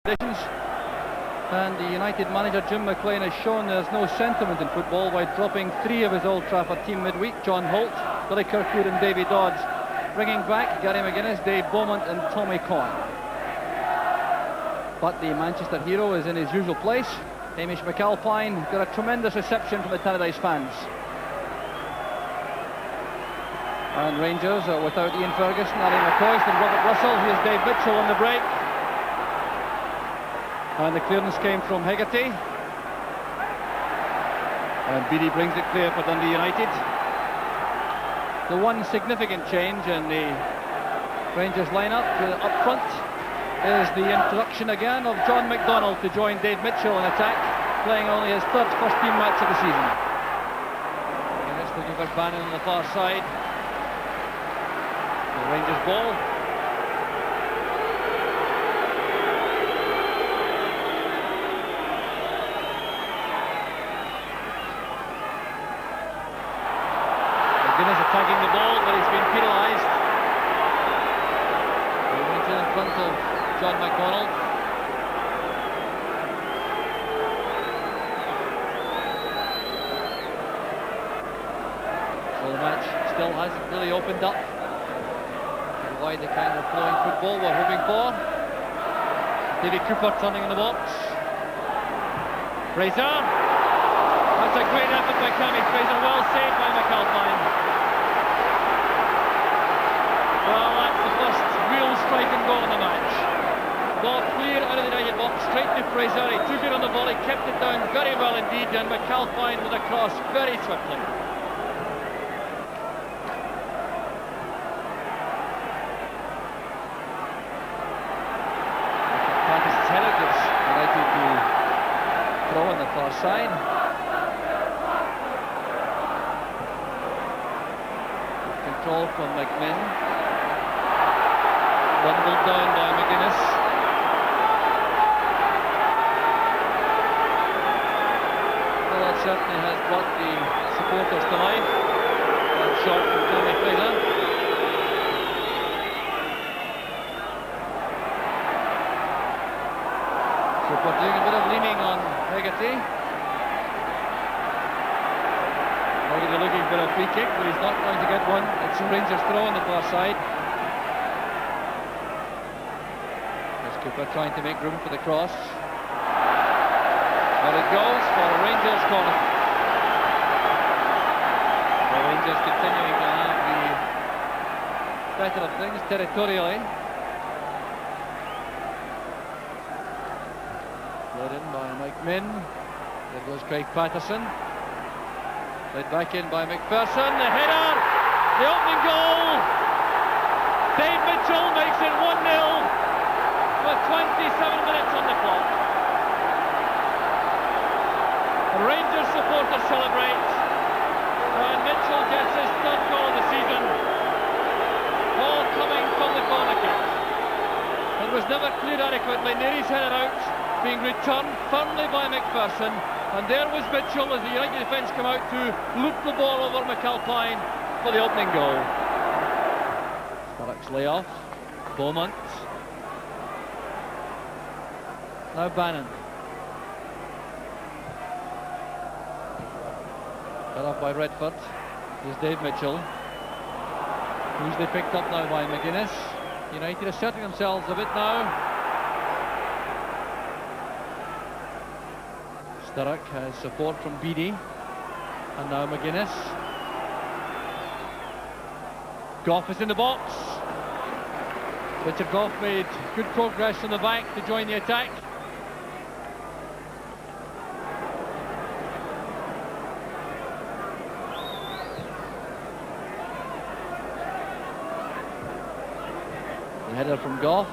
conditions. And the United manager Jim McLean has shown there's no sentiment in football by dropping 3 of his Old Trafford team midweek: John Holt, Billy Kirkwood and Davy Dodds, bringing back Gary McGuinness, Dave Beaumont and Tommy Coyne. But the Manchester hero is in his usual place. Hamish McAlpine got a tremendous reception from the Tannadice fans. And Rangers without Ian Ferguson, Narey McCoist and Robert Russell. Here's Dave Mitchell on the break. And the clearance came from Hegarty. And Beattie brings it clear for Dundee United. The one significant change in the Rangers lineup up front is the introduction again of John McDonald to join Dave Mitchell in attack, playing only his third first-team match of the season. And it's looking for Bannon on the far side. The Rangers ball. McGuinness attacking the ball, but he's been penalised. The Rangers in front of John McDonald. So the match still hasn't really opened up. Why the kind of flowing football we're hoping for. Davy Cooper turning in the box. Fraser. That's a great effort by Cammy Fraser, well saved by McAlpine. Well, that's the first real striking goal in the match. Ball clear out of the United box, straight to Fraser. He took it on the volley, kept it down very well indeed, and McAlpine with a cross very swiftly. On the far side. Control from McMinn. Bundled down by McGuinness. Well, that certainly has brought the supporters to life. That shot from Tommy Fraser. So we're doing a bit of leaning on Hegarty. Hegarty looking for a free kick, but he's not going to get one. It's a Rangers throw on the far side. There's Cooper trying to make room for the cross. But it goes for a Rangers corner. The Rangers continuing to have the better of things territorially. Led in by Mike Minn. There goes Craig Patterson. Led back in by McPherson. The header! The opening goal! Dave Mitchell makes it 1-0 with 27 minutes on the clock. The Rangers supporters celebrate. And Mitchell gets his third goal of the season. Ball coming from the corner kick. It was never cleared adequately. Narey's headed out, being returned firmly by McPherson, and there was Mitchell as the United defence come out to loop the ball over McAlpine for the opening goal. Starrick's layoff. Beaumont. Now Bannon. Cut off by Redford. Here's Dave Mitchell. Usually picked up now by McGuinness. United asserting themselves a bit now. Starrick has support from Beattie. And now McGuinness. Gough is in the box. Richard Gough made good progress from the back to join the attack. The header from Gough.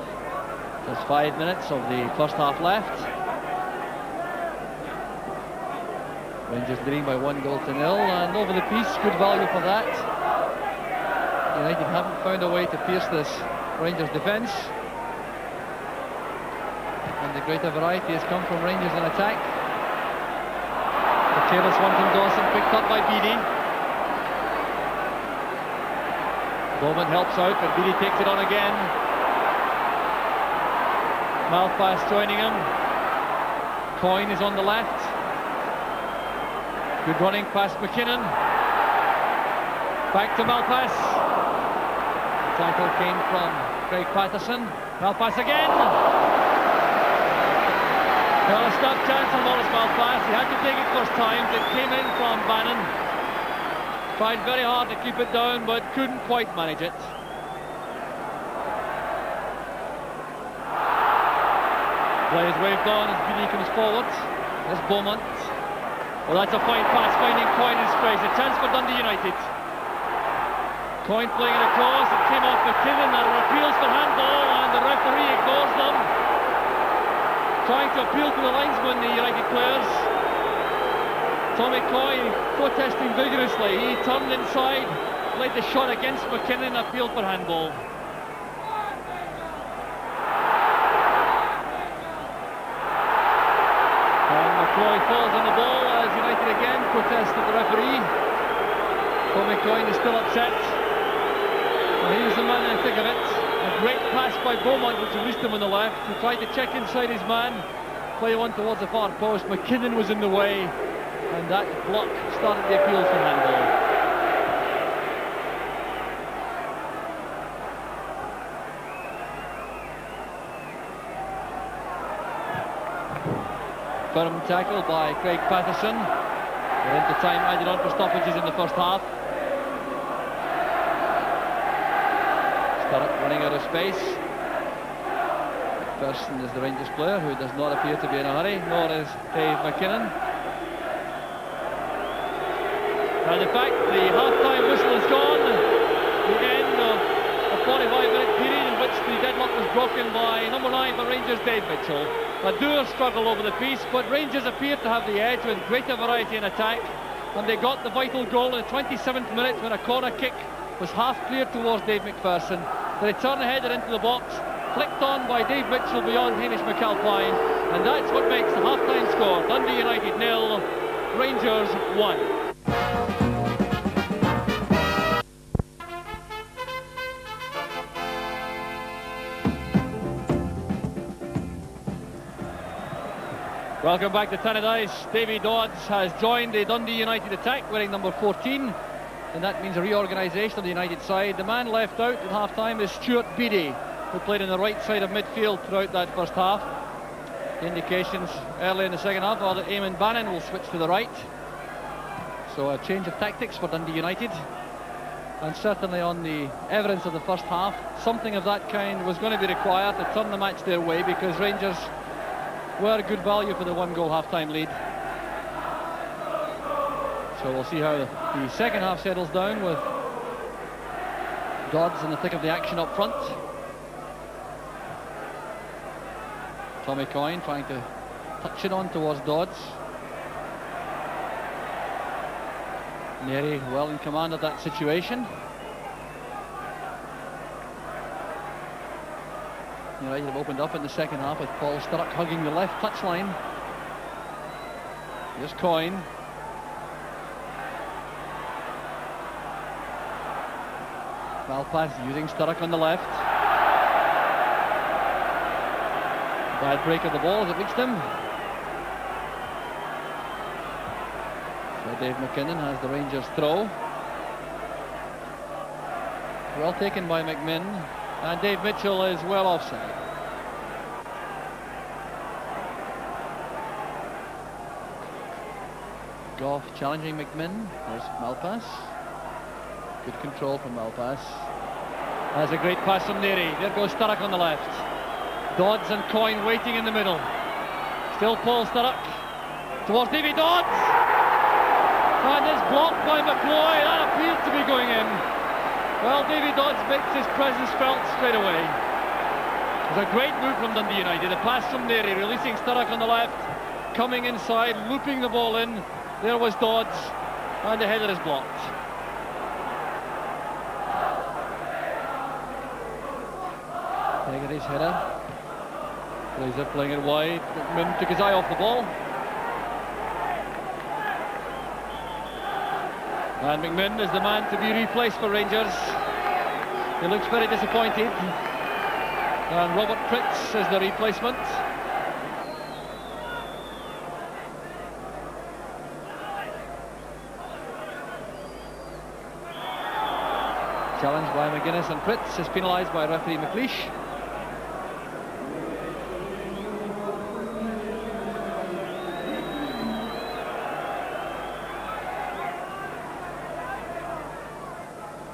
There's 5 minutes of the first half left. Rangers leading by 1-0, and over the piece, good value for that. United haven't found a way to pierce this Rangers defence, and the greater variety has come from Rangers in attack. The careless one from Dawson, picked up by Beattie. Bowman helps out, but Beattie takes it on again. Malpass joining him. Coyne is on the left. Good running past McKinnon. Back to Malpass. The tackle came from Craig Patterson. Malpass again. Well, a snap chance from Maurice Malpass. He had to take it first time. It came in from Bannon. Tried very hard to keep it down, but couldn't quite manage it. Play is waved on as Beattie comes forward. There's Beaumont. Well, that's a fine pass, finding Coyne in space. A chance for Dundee United. Coyne playing it across. It came off McKinnon. There are appeals for handball, and the referee ignores them. Trying to appeal to the linesman, the United players. Tommy Coyne protesting vigorously. He turned inside, played the shot against McKinnon, appealed for handball. McCloy falls on the ball as United again protest at the referee. Tommy Coyne is still upset. Well, he was the man in the thick of it. A great pass by Beaumont which released him on the left. He tried to check inside his man, play one towards the far post. McKinnon was in the way, and that block started the appeals for handball. Firm tackle by Craig Patterson. We're into time added on for stoppages in the first half. Sturrock running out of space. McPherson is the Rangers player who does not appear to be in a hurry, nor is Dave McKinnon. And in fact, the half-time whistle is gone. The end of a 45-minute period in which the deadlock was broken by number 9 for Rangers, Dave Mitchell. A dour struggle over the piece, but Rangers appeared to have the edge with greater variety in attack, and they got the vital goal in the 27th minute when a corner kick was half cleared towards Dave McPherson. The return header into the box, flicked on by Dave Mitchell beyond Hamish McAlpine, and that's what makes the half-time score Dundee United 0, Rangers 1. Welcome back to Tannadice. Davy Dodds has joined the Dundee United attack wearing number 14, and that means a reorganisation of the United side. The man left out at half-time is Stuart Beattie, who played on the right side of midfield throughout that first half. The indications early in the second half are that Eamon Bannon will switch to the right. So a change of tactics for Dundee United, and certainly on the evidence of the first half, something of that kind was going to be required to turn the match their way, because Rangers were good value for the one-goal half-time lead. So we'll see how the second half settles down, with Dodds in the thick of the action up front. Tommy Coyne trying to touch it on towards Dodds. Narey well in command of that situation. United have opened up in the second half with Paul Sturrock hugging the left touchline. Here's Coyne. Malpass using Sturrock on the left. Bad break of the ball as it reached him. So Dave McKinnon has the Rangers throw. Well taken by McMinn. And Dave Mitchell is well offside. Goff challenging McMinn. There's Malpass. Good control from Malpass. That's a great pass from Narey. There goes Sturrock on the left. Dodds and Coyne waiting in the middle. Still Paul Sturrock towards Davy Dodds. And it's blocked by McCloy. That appeared to be going in. Well, Davy Dodds makes his presence felt straight away. It was a great move from Dundee United. A pass from Narey, releasing Sturrock on the left, coming inside, looping the ball in. There was Dodds, and the header is blocked. Haggerty's header. Fraser playing it wide. McMinn took his eye off the ball. And McMinn is the man to be replaced for Rangers. He looks very disappointed. And Robert Pritz is the replacement. Challenge by McGuinness, and Pritz is penalised by referee McLeish.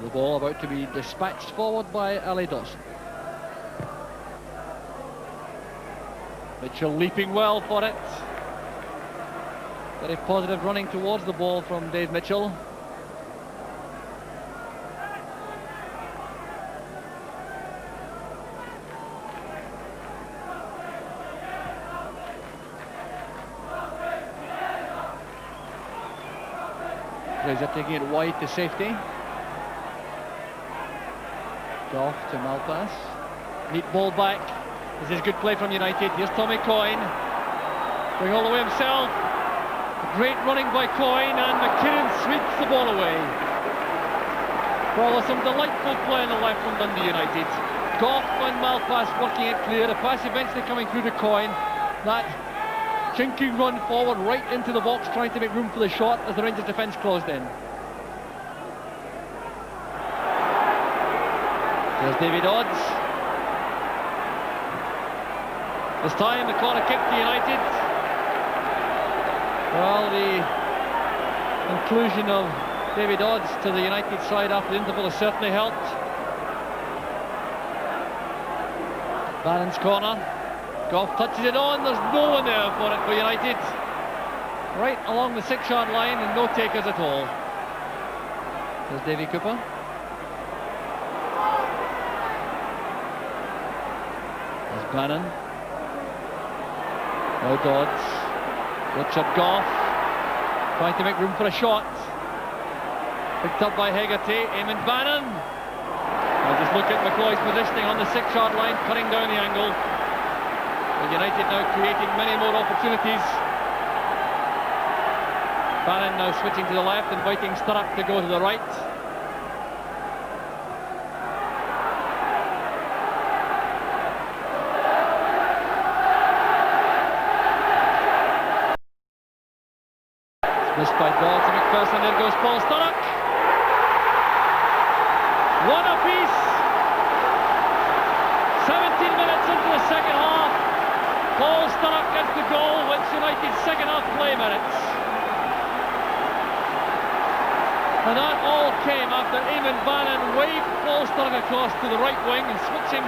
The ball about to be dispatched forward by Ali Dawson. Mitchell leaping well for it. Very positive running towards the ball from Dave Mitchell. Fraser taking it wide to safety. Goff to Malpass. Neat ball back. This is good play from United. Here's Tommy Coyne. Going all the way himself. Great running by Coyne, and McKinnon sweeps the ball away. Well, there's some delightful play on the left from Dundee United. Goff and Malpass working it clear. The pass eventually coming through to Coyne. That chinking run forward right into the box, trying to make room for the shot as the Rangers defence closed in. There's David Odds. This time the corner kick to United. Well, the inclusion of David Odds to the United side after the interval has certainly helped. Bannon's corner. Goff touches it on. There's no one there for it for United. Right along the 6-yard line, and no takers at all. There's Davy Cooper. There's Bannon. No Dodds. Richard Goff trying to make room for a shot. Picked up by Hegarty. Eamon Bannon. Now just look at McCloy's positioning on the 6-yard line, cutting down the angle. And United now creating many more opportunities. Bannon now switching to the left, inviting Sturrock to go to the right. Missed by Dawes to McPherson. There goes Paul Sturrock. One apiece. 17 minutes into the second half. Paul Sturrock gets the goal, which United's second half play merits. And that all came after Eamon Bannon waved Paul Sturrock across to the right wing and switching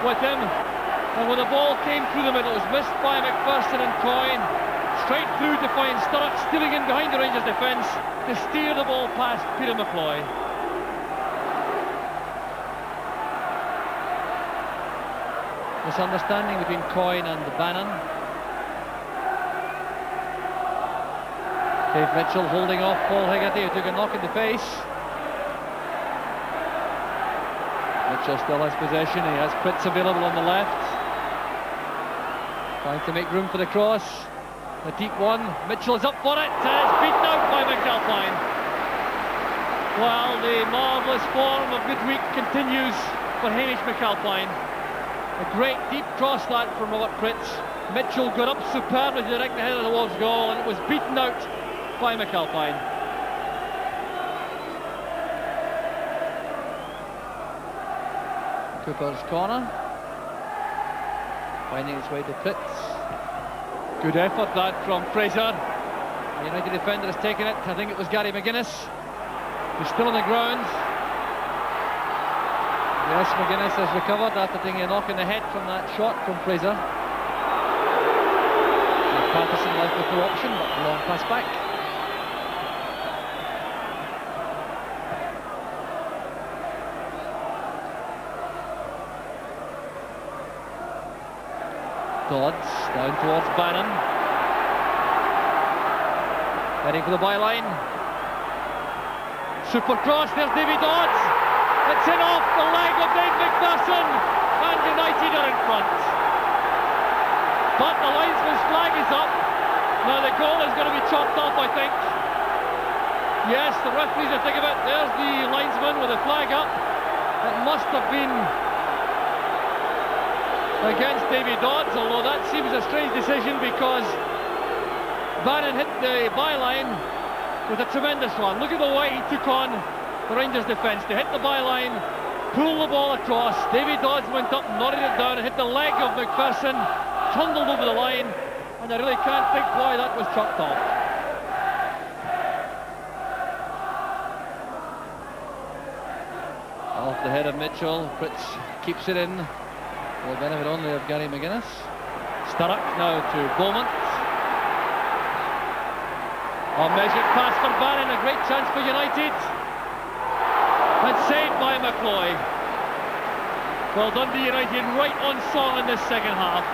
with him. And when the ball came through the middle, it was missed by McPherson and Coyne. Straight through to find Sturrock stealing in behind the Rangers defence to steer the ball past Peter McCloy. Misunderstanding between Coyne and Bannon. Dave Mitchell holding off Paul Hegarty, who took a knock in the face. Mitchell still has possession. He has Pritz available on the left. Trying to make room for the cross. The deep one. Mitchell is up for it. It's beaten out by McAlpine. Well, the marvellous form of midweek continues for Hamish McAlpine. A great deep cross that from Robert Pritz. Mitchell got up superbly to direct the head of the Wolves goal, and it was beaten out by McAlpine. Cooper's corner. Finding its way to Pritz. Good effort that from Fraser. The United defender has taken it. I think it was Gary McGuinness. He's still on the ground. Yes, McGuinness has recovered after taking a knock in the head from that shot from Fraser. Patterson left with no option, but a long pass back. Dodds down towards Bannon. Heading for the byline. Super cross, there's Davy Dodds. It's in off the leg of Dave McPherson, and United are in front. But the linesman's flag is up. Now the goal is going to be chopped off, I think. Yes, the referees are thinking of it. There's the linesman with the flag up. It must have been against Davy Dodds, although that seems a strange decision because Bannon hit the byline with a tremendous one. Look at the way he took on the Rangers defence. They hit the byline, pulled the ball across. Davy Dodds went up, nodded it down, and hit the leg of McPherson, trundled over the line, and I really can't think why that was chucked off. Off the head of Mitchell, Fritz keeps it in. For the benefit only of Gary McGuinness. Sturrock now to Beaumont. A measured pass for Bannon, a great chance for United. And saved by McCloy. Well, Dundee United right on song in this second half.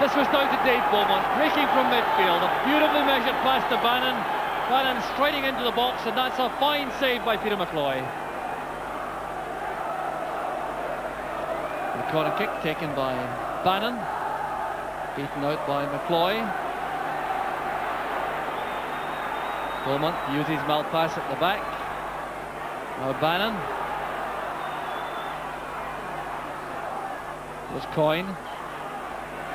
This was down to Dave Beaumont, breaking from midfield. A beautifully measured pass to Bannon. Bannon striding into the box, and that's a fine save by Peter McCloy. The corner kick taken by Bannon. Beaten out by McCloy. Beaumont uses Malpass at the back. Now Bannon. There's Coyne.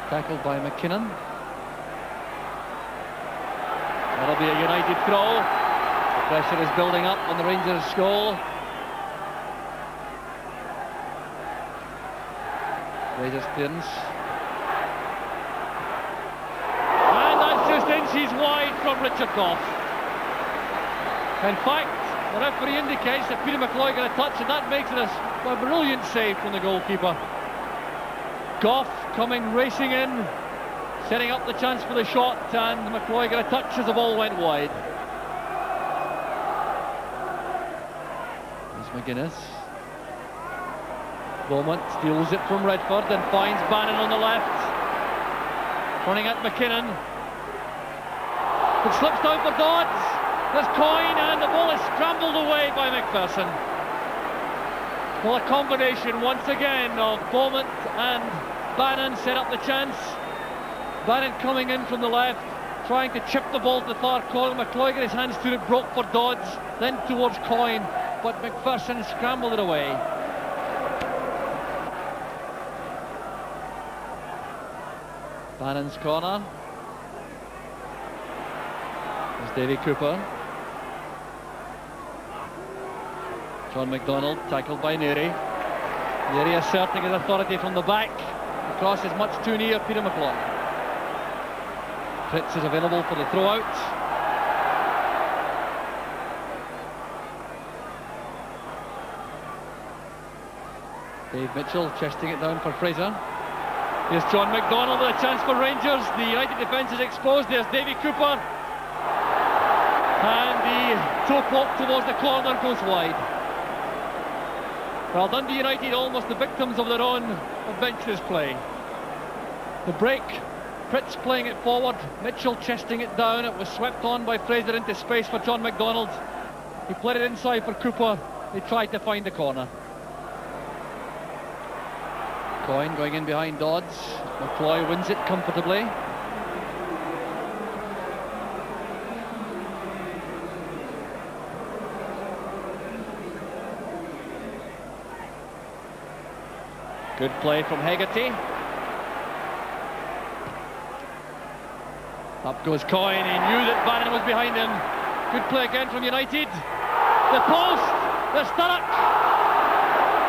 Tackled by McKinnon. That'll be a United throw. The pressure is building up on the Rangers' goal. Rangers clearance. And that's just inches wide from Richard Gough. In fact, the referee indicates that Peter McCloy got a touch, and that makes it a brilliant save from the goalkeeper. Gough coming racing in, setting up the chance for the shot, and McCloy got a touch as the ball went wide. There's McGuinness. Beaumont steals it from Redford and finds Bannon on the left. Running at McKinnon. It slips down for Dodds. There's Coyne, and the ball is scrambled away by McPherson. Well, a combination once again of Beaumont and Bannon set up the chance. Bannon coming in from the left, trying to chip the ball to the far corner. McCloy got his hands to it, broke for Dodds, then towards Coyne, but McPherson scrambled it away. Bannon's corner. There's Davy Cooper. John McDonald tackled by Narey. Narey asserting his authority from the back. The cross is much too near Peter McCloy. Fritz is available for the throw out. Dave Mitchell chesting it down for Fraser. Here's John McDonald with a chance for Rangers. The United defence is exposed. There's Davy Cooper. And the toe pop towards the corner goes wide. Well, Dundee United almost the victims of their own adventurous play. The break, Fritz playing it forward, Mitchell chesting it down. It was swept on by Fraser into space for John McDonald. He played it inside for Cooper. They tried to find the corner. Coyne going in behind Dodds. McCloy wins it comfortably. Good play from Hegarty. Up goes Coyne. He knew that Bannon was behind him. Good play again from United. The post. The Sturrock.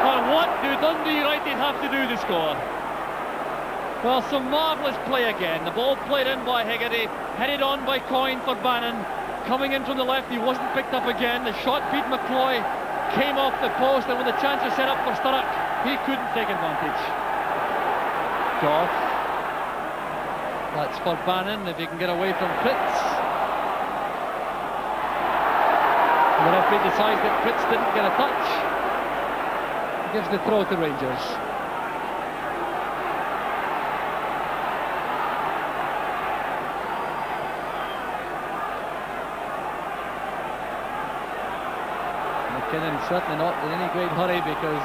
And what do Dundee United have to do to score? Well, some marvellous play again. The ball played in by Hegarty, headed on by Coyne for Bannon. Coming in from the left, he wasn't picked up again. The shot beat McCloy, came off the post, and when the chance was set up for Sturrock, he couldn't take advantage. Gough. That's for Bannon, if he can get away from Fritz. The referee decides that Fritz didn't get a touch. Gives the throw to Rangers. McKinnon certainly not in any great hurry because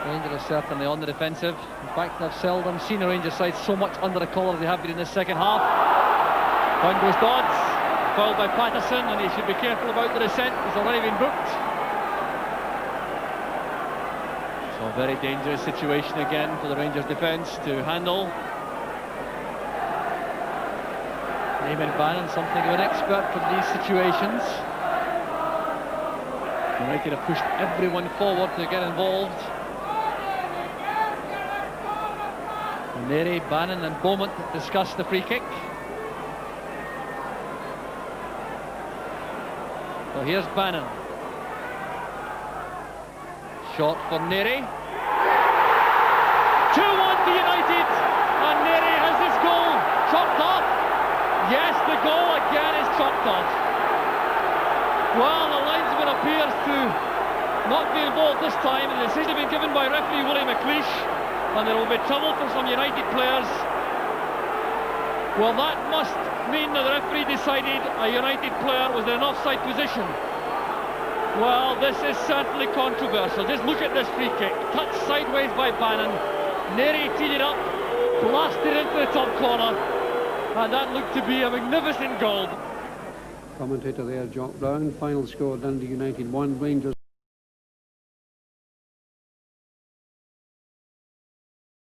Rangers are certainly on the defensive. In fact, I've seldom seen a Rangers side so much under the collar as they have been in this second half. Down goes Dodds, fouled by Patterson, and he should be careful about the descent. He's already been booked. So a very dangerous situation again for the Rangers defence to handle. Eamon Bannon, something of an expert from these situations. United have pushed everyone forward to get involved. Narey, Bannon and Beaumont discuss the free kick. So here's Bannon. Shot for Narey. 2-1 to United, and Narey has this goal chopped off. Yes, the goal again is chopped off. Well, the linesman appears to not be involved this time, and the decision has been given by referee Willie McLeish, and there will be trouble for some United players. Well, that must mean that the referee decided a United player was in an offside position. Well, this is certainly controversial. Just look at this free kick. Touched sideways by Bannon. Narey teed it up, blasted into the top corner, and that looked to be a magnificent goal. Commentator there, Jock Brown. Final score, Dundee United 1, Rangers